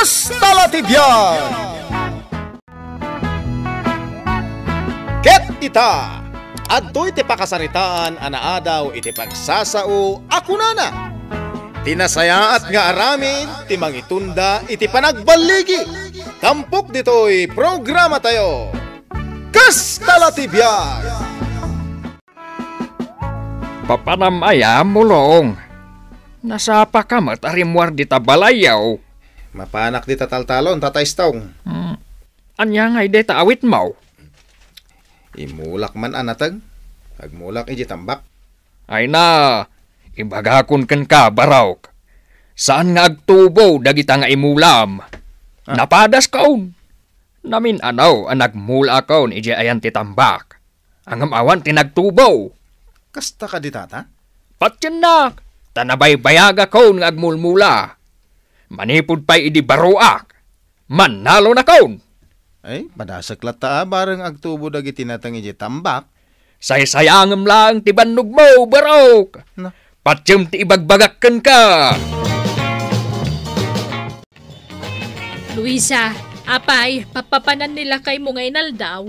Kastalatibyan! Ket ita, adtoy ti pakasaritaan anaadaw iti pagsasao ako nana. Tinasayaat nga aramin ti mangitunda iti panagbaligi. Tampok ditoy programa tayo. Kastalatibyan! Papanamaya mulong. Nasapa ka matarimwar di tabalayaw. Mapanak di tataltalon, tataystong. Anya ngay de taawit mo. Imulak man anatag. Agmulak iji tambak. Ay na, ibagakon kan ka baraw. Saan nga agtubo dagita nga imulam? Napadas kaon. Namin anaw ang nagmula kaon iji ayan titambak. Ang amawan tinagtubo. Kasta ka di tata? Patyan na, tanabay bayaga kaon nga agmulmula. Manipod pa'y idi baruak. Manalo na kaon. Ay, padasag lata bareng agtubo dagiti natang iji tambak. Say-sayangam lang ti bannog mo, barok. Na. Patyam ti ibagbagakan ka. Luisa, apay, papapanan nila kay mo ngayon daw.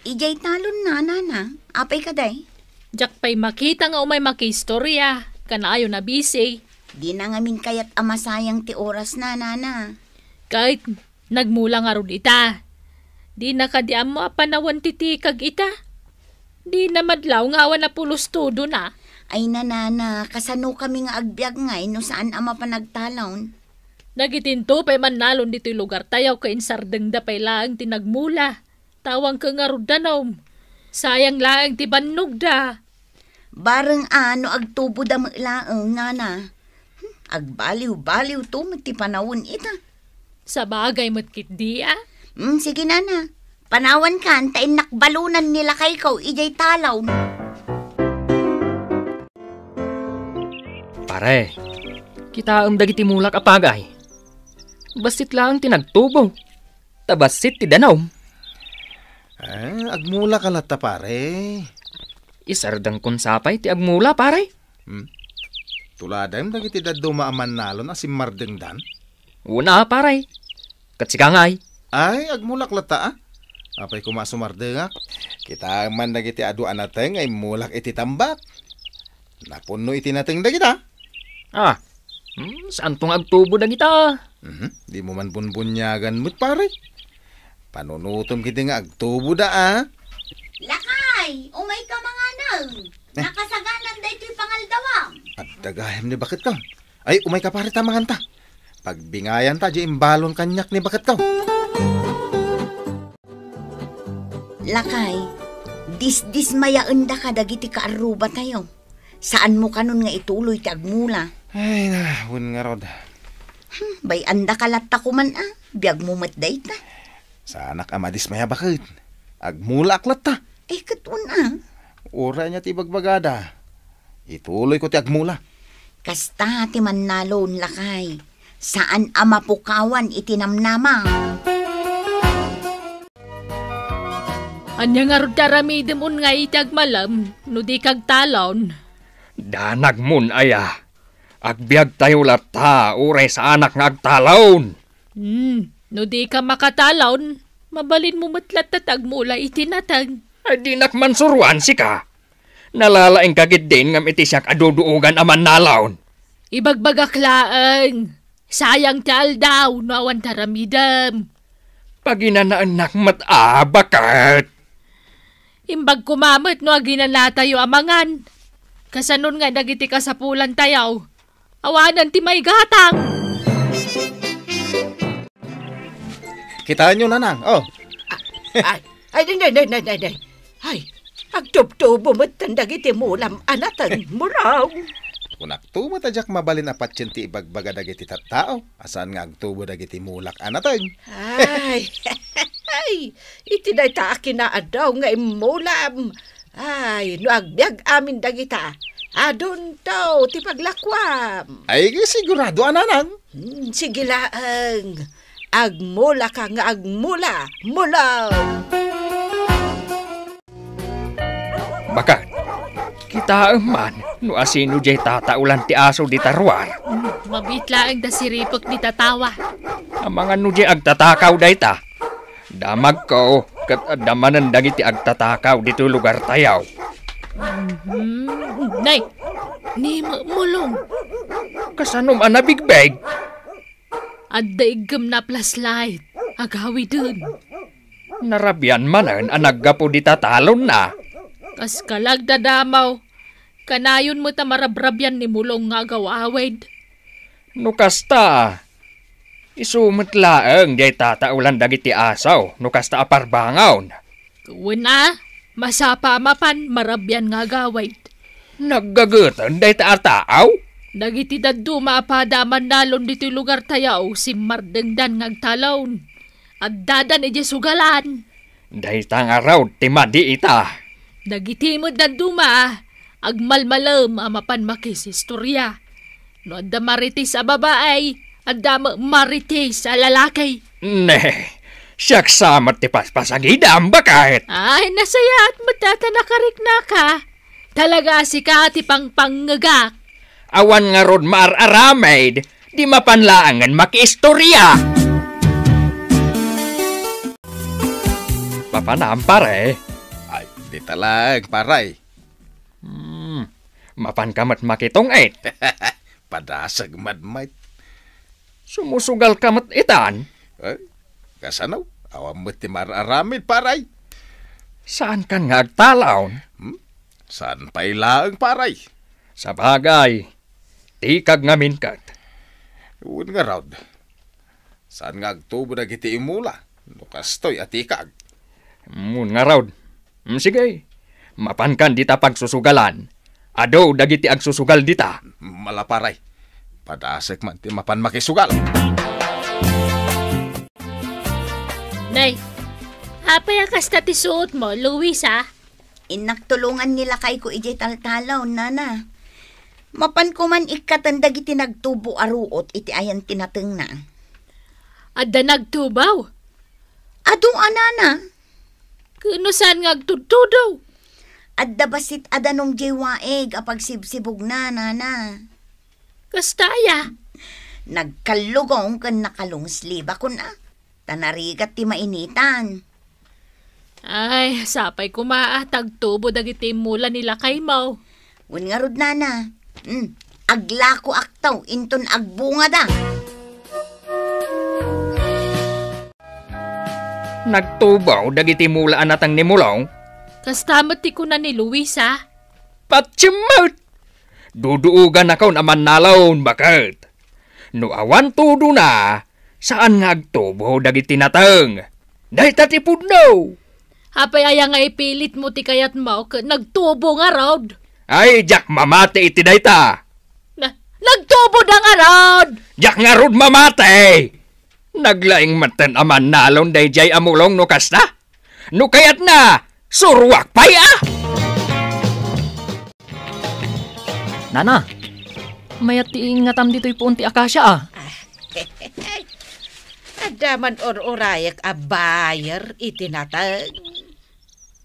Ijay talon na, nana. Apay ka day. Jak pa'y makita nga umay makistorya. Kanaayo na busy. Di na ngamin kayat amasayang ti oras na, nana. Kahit nagmula nga ron ita. Di na kadiam mo apanawan titikag ita. Di na madlaw nga awan na pulos todo na. Ay nanana, kasano kami nga agbyag ngay no saan ama pa nagtalon. Nagitinto pa'y manalon dito'y lugar tayaw kain sardeng da pa'y laang tinagmula. Tawang ka nga rodanaw. Sayang laang ti bannog da. Bareng ano agtubo da laang, nana. Agbaliw-baliw to ti panawon ita. Sa bagay matkit di ah. Sige nana. Panawan ka, antayin nakbalunan nila kay ikaw, ijay talaw. Pare, kita dagiti mulak apagay. Basit lang tinagtubo. Tabasit ti danaw. Agmula ka lata pare. Isardang konsapay ti agmula pare. Tuladem dagiti daddo maaman nalon asim mardeng dan. Una pare. Katsikangay. Ay, agmulak lata Apay kumasumardengak. Kita man dagiti adu anateng ay mulak iti tambak. Napuno iti nateng dagita. Saan tong agtubo dagita? Di mo man bunbunyagan mo't pare. Panunutom kiti nga agtubo da Lakay, umay ka mga nang. Nakasaganan da ito'y pangaldawang. At dagayam ni bakit ka? Ay, umay ka pare tamangan ta. Pagbingayan ta, di imbalon kanyak ni bakit ka? Lakay, dismayaan da ka dagiti kaaruba tayo. Saan mo kanon nga ituloy ti agmula? Ay hun nga rod. Bay anda kalata ko man biyag mo matday ta. Sa anak ama dismaya bakit? Agmula aklat ta. Katun Ura niya ti bagbagada. Ituloy ko ti agmula. Kasta ti manalon, lakay. Saan ama pukawan itinamnamang? Anya nga ron taramidem un nga itag malam, no di kag talon. Danag mun aya. Agbiag tayo lata, uray sa anak nga agtalon. No di ka makatalon, mabalin mo matlat tatag mula itinatag. Ay di nakmansuruan si ka. Nalalaing kagit din ngam iti siyak aduduugan aman nalaon. Ibagbagaklaan. Sayang tal daw, no awan taramidem. Paginanaanak bakat. Imbag kumamit no aginala tayo amangan. Kasanon nga dagiti kasapulan tayaw. Awanan ti may gatang. Kitaan nyo nanang, Day. Ay, agtubtubo mo't dagiti mulam anatan muraw. Kunak tumo tadyak mabalin apat ti ibagbaga dagiti tattao. Asan nga agtubo dagiti mulak anatag. Ay, iti day ta akinaadaw nga imulam. Ay, no agbyag amin dagita. Adon daw, ti paglakwam. Ay, sigurado ananang. Sige laang. Agmula ka nga agmula. Mulaw. Bakat, Kita man, no asino jay tataulan ti aso di tarwar. Mabitla ang dasiripok di tatawa. Ang mga no jay agtatakaw day ta. Damag ko, kat damanan dagiti agtatakaw dito lugar tayaw. Nay, ni mulong. Kasanom anabigbeg? At daigam na plaslight. Agawi dun. Narabyan manan ang naggapo di tatalon na. Kas kalag dadamaw. Kanayon mo ta marabrabyan ni mulong nga gawawid. No kasta, isumot laeng jay tataulan dagiti asaw, no kasta aparbangaw. Kuna, masapa mapan marabyan nga gawid. Naggagutan day taataaw? Dagiti daddo maapadaman nalon dito lugar tayaw si mardengdan ngagtalon. At dadan ije sugalan. Day tangaraw timadi ita. Dagiti mo daddo agmalmalam amapan makis istorya. No adda maritis a babaay, adda maritis a lalaki. Ne, siyak samat ti paspasagidam bakit? Ay, nasaya at matatanakarek na ka. Talaga si ka ti pangpangagak. Awan nga rod maararamid, di mapanlaangan makiistorya. Papanam pare. Ay, di talag, paray. Mapan kamat makitong it. Padasag madmait. Sumusugal kamat itan. Ay, kasanaw? Awam mo ti mararamid, paray. Saan kan nga agtalaon? Saan pa'y laang, paray? Sa bagay, tikag nga minkat. Uwan nga raw. Saan nga agtubo na giti imula? Nukastoy at ikag. Mun nga raw. Sige, mapan kan dita pagsusugalan. Ado dagiti agsusugal dita. Malaparay. Padasag man ti mapan makisugal. Nay, apay kasta ti suot mo, Luisa? Inaktulungan nila kay ko ijay taltalaw, nana. Mapan ko man ikatandag iti nagtubo aruot iti ayan tinateng na. Adda nagtubaw? Ado anana. Kuno saan nga agtutudaw? Adda basit adanong jaywaeg apag sibsibog na, nana. Kastaya? Nagkalugong kan nakalungsliba ko na. Tanarigat ti mainitan. Ay, sapay kumaatagtubo dagiti mula nila kay Mau. Wen nga rod, nana. Aglako aktaw, inton agbunga da. Nagtubaw dagiti mula anatang ni mulong. Kastamot ti kuna ni Luisa. Patsimot! Duduugan akaw naman nalawon bakit? No awan tudo na, saan nga agtubo dagiti natang? Dahi tatipod no! Apay aya nga ipilit mo ti kayat Mau nagtubo nga rod. Ay, jak mamate iti dayta! Nagtubo da nga rod! Jak nga rod mamate! Naglaing matan aman nalon day jay amulong no kasta? No kayat na, surwak pay ah! Nana, mayat ti ingatam dito'y punti akasya ah. Adaman or-orayak a bayer itinatag.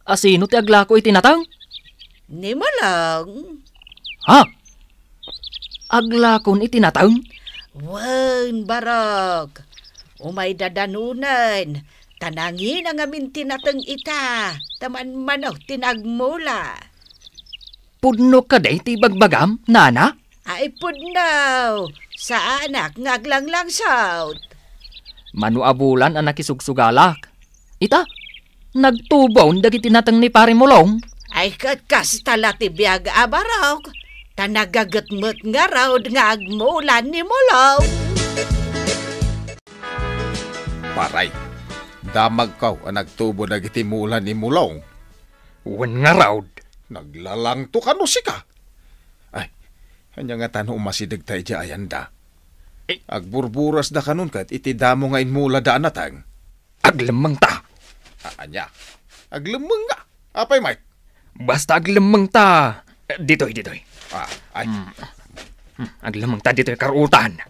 Asino ti aglako itinatang? Ni mo lang. Ha? Aglakon itinatang? Wan, barok. Umay dadanunan. Tanangin ang amin tinatang ita. Taman manaw tinagmula. Pudno ka day ti bagbagam, nana? Ay pudnaw. Sa anak ngaglanglang south. Manuabulan ang nakisugsugalak. Ita, nagtubaw dagiti natang ni pare mulong. Ay katkas tala ti biyag abarok. Tanagagatmot nga raw nga agmulan ni Mulaw. Paray. Damag kaw ang nagtubo na giti mula ni mulong. Wan nga raw. Naglalang to kano si ka. Ay, kanya nga tanong umasidag tayo dya ayan da. Agburburas da kanon kat iti damo nga inmula da anatang. Aglemang ta. Anya, aglemang nga. Apay, Mike? Basta aglemang ta. Ditoy. Ay. Aglemang ta ditoy karutan.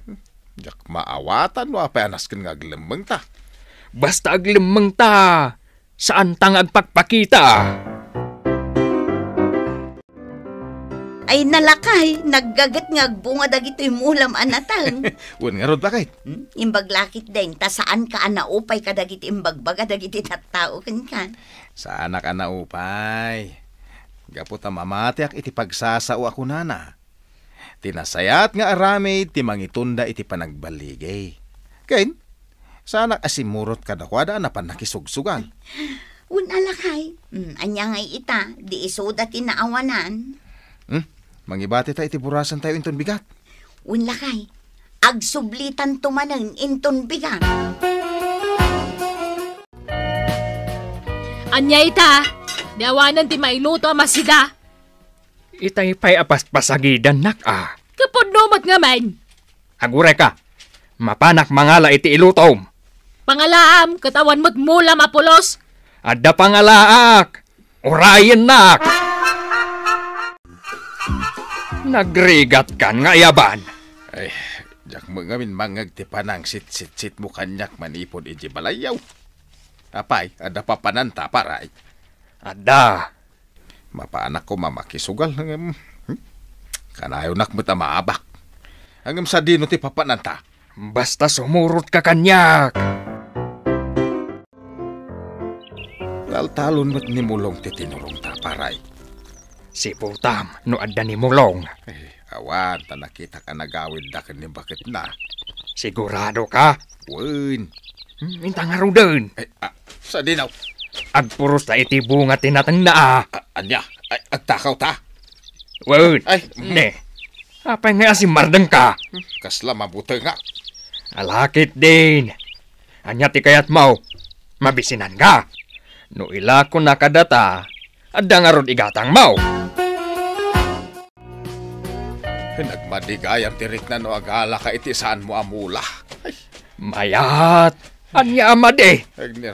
Jak maawatan mo apay anaskin nga aglemang ta. Basta aglemang ta. Saan tang agpakpakita? Ay nalakay, naggagat nga bunga dagito'y mulam anatang. Un nga rod bakit? Imbag lakit din, ta saan ka anaupay ka dagiti imbagbaga dagiti tattao kan. Sa anak ana upay. Gapot na mamatiak iti pagsasao ako nana. Tinasayat nga aramid ti mangitunda iti panagbaligay. Kain, sa anak asimurot kadakwada na panakisugsugan. Un alakay, anya ngay ita, di isoda tinaawanan. Mangibati tayo iti burasan tayo inton bigat. Un lakay, agsublitan tumanang inton bigat. Anya ita, diawanan ti mailuto masida. Itay pa'y apaspasagidan nak Kapod numot nga man. Agure ka, mapanak mangala iti ilutom. Pangalaam, katawan mo't mula mapulos. Adda pangalaak, orayan nak. Nagrigat kan nga yaban. Ay, jak mo nga mangag ti panang sit mo kanyak manipod iti balayaw. Apay, ada pa pananta paray. Adda. Mapaanak ko mamakisugal. Kanayo nak mo ta maabak. Hanggang sa dino ti papananta. Basta sumurot ka kanyak. Taltalon mo't nimulong ti tinurong ta paray. Si Putam, no adda ni mulong. Awan, ta nakita ka nagawid da ni bakit na. Sigurado ka? Wen. Intang arudon. Sa dinaw. Agpuros ta iti bunga tinatang na Anya, agtakaw ta. Wen. Ay, Ne. Apay nga si mardeng ka. Kasla mabuti nga. Alakit din. Anya ti kayat mau. Mabisinan ka. No ila ko nakadata. Adda nga rod igatang mau. Nagmadigay ang tirik na no agala ka iti saan mo amula. Ay, Mayat. Anya amade.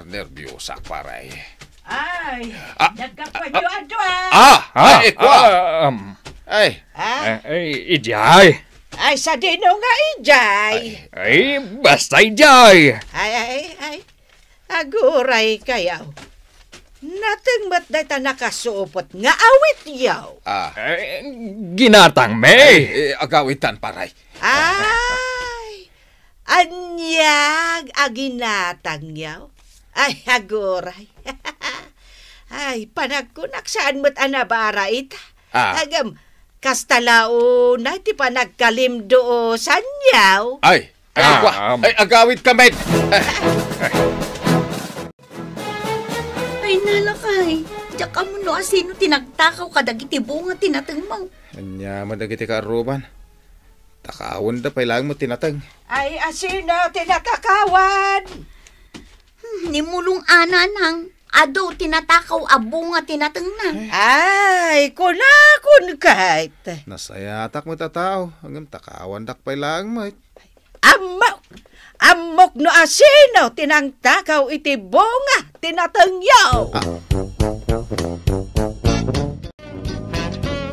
nervyosa paray. Ay, Ah, nagkapadyo-adwa. Ay, kwa. Ay, Ay, ijay. Ay, sa dino nga ijay. Ay, basta ijay. Ay, aguray kayaw. Natengmat day ta nakasuupot nga awit yaw. Ay, ginatang may. agawitan paray. Ay, anyag aginatang yaw. Ay, aguray. Ay, panagkunak saan mo't anabara ita. Agam, kastalao na ti panagkalimdo sanyaw. Ay, kwa. Ay, agawit ka, men. Ay nalakay, diyak ka mo no asino tinagtakaw ka dagiti bunga tinatang mo. Anya, madagiti ka aruban. Takawon da, pailang mo tinatang. Ay, asino tinatakawan. Nimulong ananang, ado tinatakaw a bunga tinatang na. Ay, kunakun kahit. Nasayatak mo tatao. Hanggang takawan dak pailang mo. Amok no asino tinangtakaw iti bunga tinatangyaw.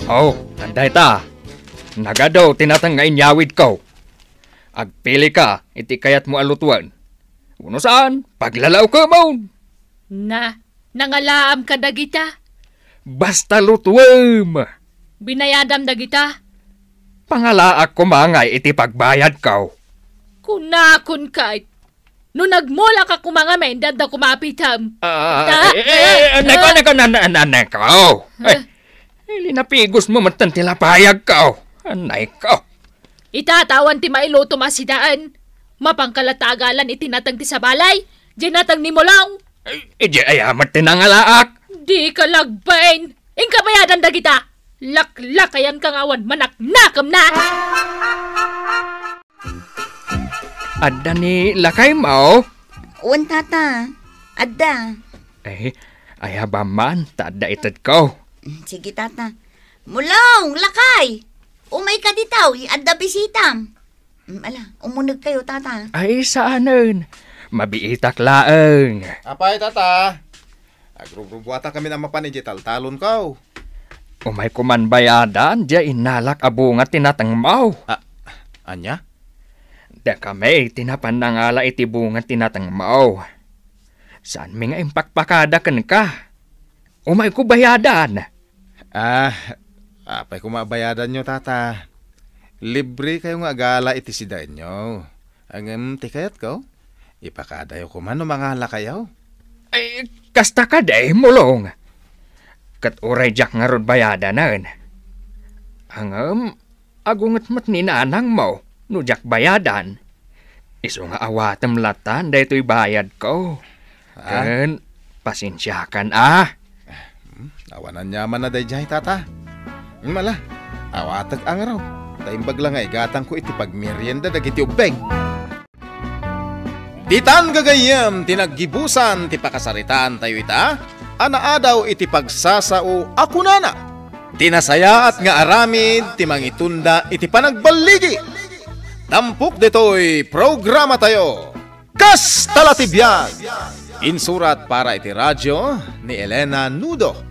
Oh, anday ta. Nagadaw tinatang nga inyawid ko. Agpili ka, iti kayat mo alutuan. Uno saan, paglalaw ka maun. Nangalaam ka dagita. Basta lutuam. Binayadam dagita. Pangalaak ko mangay iti pagbayad ka. Kunakon kahit. No nagmula ka kumanga men, dada kumapitam. Nako. Linapigos mo matan tilapayag ka. Anay ka. Itatawan ti mailuto masidaan. Mapangkalatagalan itinatang ti sa balay. Dinatang ni mo lang. Ije ayamat tinangalaak. Di ka lagbain. Ingka bayadan dagita. Laklakayan kang awan manaknakam na. Adda ni lakay mo? Uwan tata, adda. Ayaba man, tada itad ko. Sige tata. Mulong, lakay. Umay ka ditaw, adda bisitam. Ala, umunag kayo tata. Ay, saanan? Mabiitak laeng. Apay, tata. Agrubrubuata kami na mapanigital talon ka. Umay kuman bayadan, diya inalak abunga tinatang mau. Anya? Da kami, tinapanangala iti bunga tinatang mau. Saan mi nga impakpakada kan ka? Umay ko bayadan. Apay kumabayadan nyo, tata. Libre kayo nga gala iti sidain nyo. Ang tikayat ko, ipakadayo ko man no mga lakayaw. Ay, kasta ka day, mulong. Kat oray jak nga rod bayadanan. Hangam, agungat mat ni nanang mo, no jak bayadan. Iso nga awatem latan, da ito'y bayad ko. Kan, pasensyakan Awanan nyaman na dayjay, tata. Mala, awatag ang araw. Taimbag lang ay gatang ko iti pagmerienda dagiti ubeng. Ditan gagayem tinaggibusan ti pakasaritaan tayo ita. Anaadaw iti pagsasao ako nana. Tinasaya at nga aramid ti mangitunda iti panagbaligi. Tampok dito'y programa tayo. Kas Talatibyan! Insurat para iti radyo ni Elena Nudo.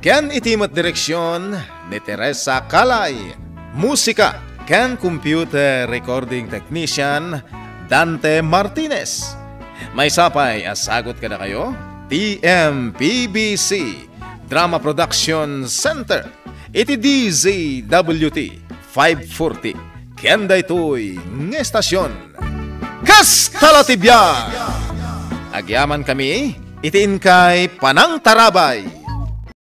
Ken itimat direksyon ni Teresa Calay. Musika ken computer recording technician Dante Martinez. May sapay asagot ka na kayo? TMPBC Drama Production Center. Iti DZWT 540. Ken daytoy ng estasyon. Kas Talatibyan! Agyaman kami, itiin kay Panang Tarabay.